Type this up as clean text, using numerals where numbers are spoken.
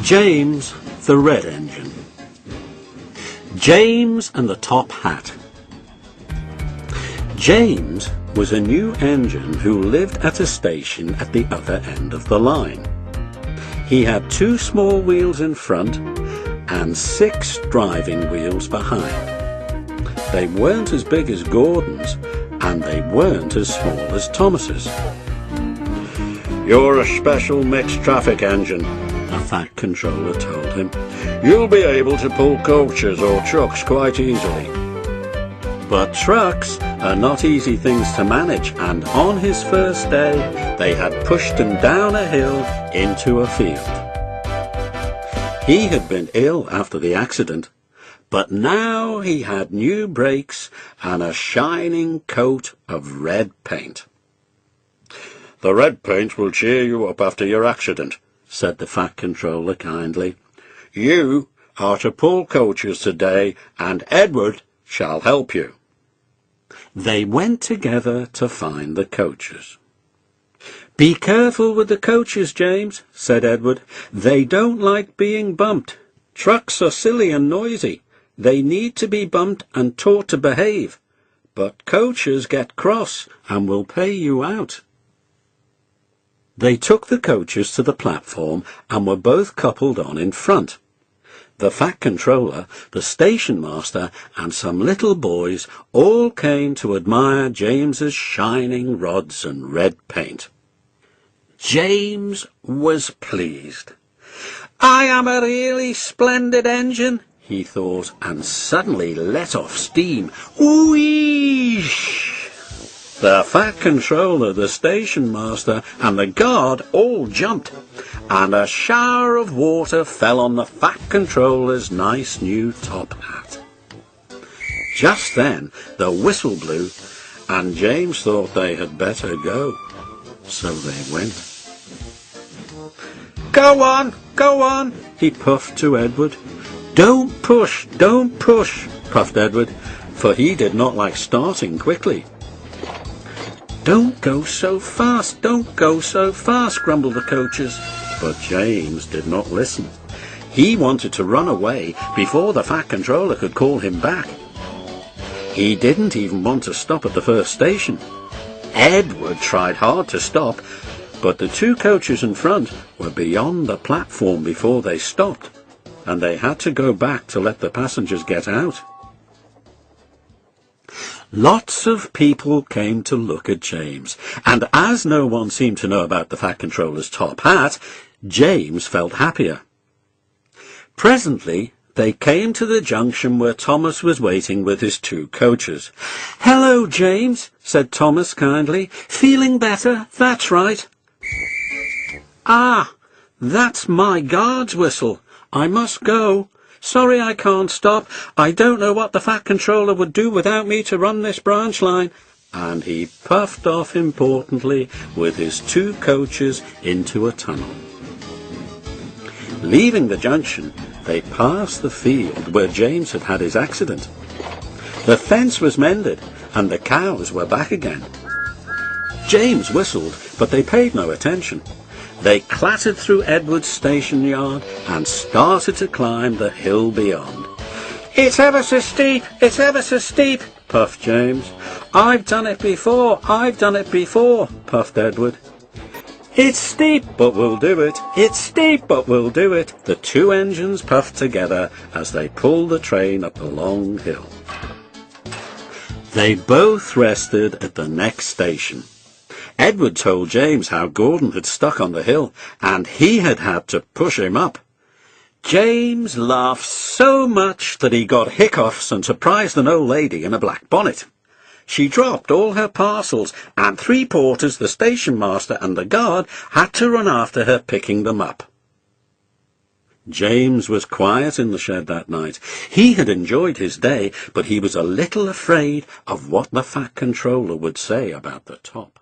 James, the red engine. James and the top hat. James was a new engine who lived at a station at the other end of the line. He had 2 small wheels in front and 6 driving wheels behind. They weren't as big as Gordon's, and they weren't as small as Thomas's. "You're a special mixed traffic engine," a fat controller told him. "You'll be able to pull coaches or trucks quite easily." But trucks are not easy things to manage, and on his first day they had pushed him down a hill into a field. He had been ill after the accident, but now he had new brakes and a shining coat of red paint. "The red paint will cheer you up after your accident," said the fat controller kindly. "You are to pull coaches today, and Edward shall help you." They went together to find the coaches. "Be careful with the coaches, James," said Edward. "They don't like being bumped. Trucks are silly and noisy. They need to be bumped and taught to behave. But coaches get cross and will pay you out." They took the coaches to the platform and were both coupled on in front. The fat controller, the station master, and some little boys all came to admire James's shining rods and red paint. James was pleased. "I am a really splendid engine," he thought, and suddenly let off steam. Whoosh! The fat controller, the station master, and the guard all jumped, and a shower of water fell on the fat controller's nice new top hat. Just then the whistle blew, and James thought they had better go. So they went. Go on, he puffed to Edward. Don't push, puffed Edward, for he did not like starting quickly. Don't go so fast, grumbled the coaches. But James did not listen. He wanted to run away before the fat controller could call him back. He didn't even want to stop at the first station. Edward tried hard to stop, but the 2 coaches in front were beyond the platform before they stopped, and they had to go back to let the passengers get out. Lots of people came to look at James, and as no one seemed to know about the fat controller's top hat, James felt happier. Presently they came to the junction where Thomas was waiting with his 2 coaches. "Hello, James," said Thomas kindly. "Feeling better? That's right." "Ah, that's my guard's whistle. I must go. Sorry I can't stop. I don't know what the fat controller would do without me to run this branch line." And he puffed off importantly with his 2 coaches into a tunnel. Leaving the junction, they passed the field where James had had his accident. The fence was mended, and the cows were back again. James whistled, but they paid no attention. They clattered through Edward's station yard and started to climb the hill beyond. It's ever so steep, puffed James. I've done it before, puffed Edward. It's steep, but we'll do it. The 2 engines puffed together as they pulled the train up the long hill. They both rested at the next station. Edward told James how Gordon had stuck on the hill, and he had had to push him up. James laughed so much that he got hiccoughs and surprised an old lady in a black bonnet. She dropped all her parcels, and 3 porters, the station master and the guard, had to run after her picking them up. James was quiet in the shed that night. He had enjoyed his day, but he was a little afraid of what the fat controller would say about the top.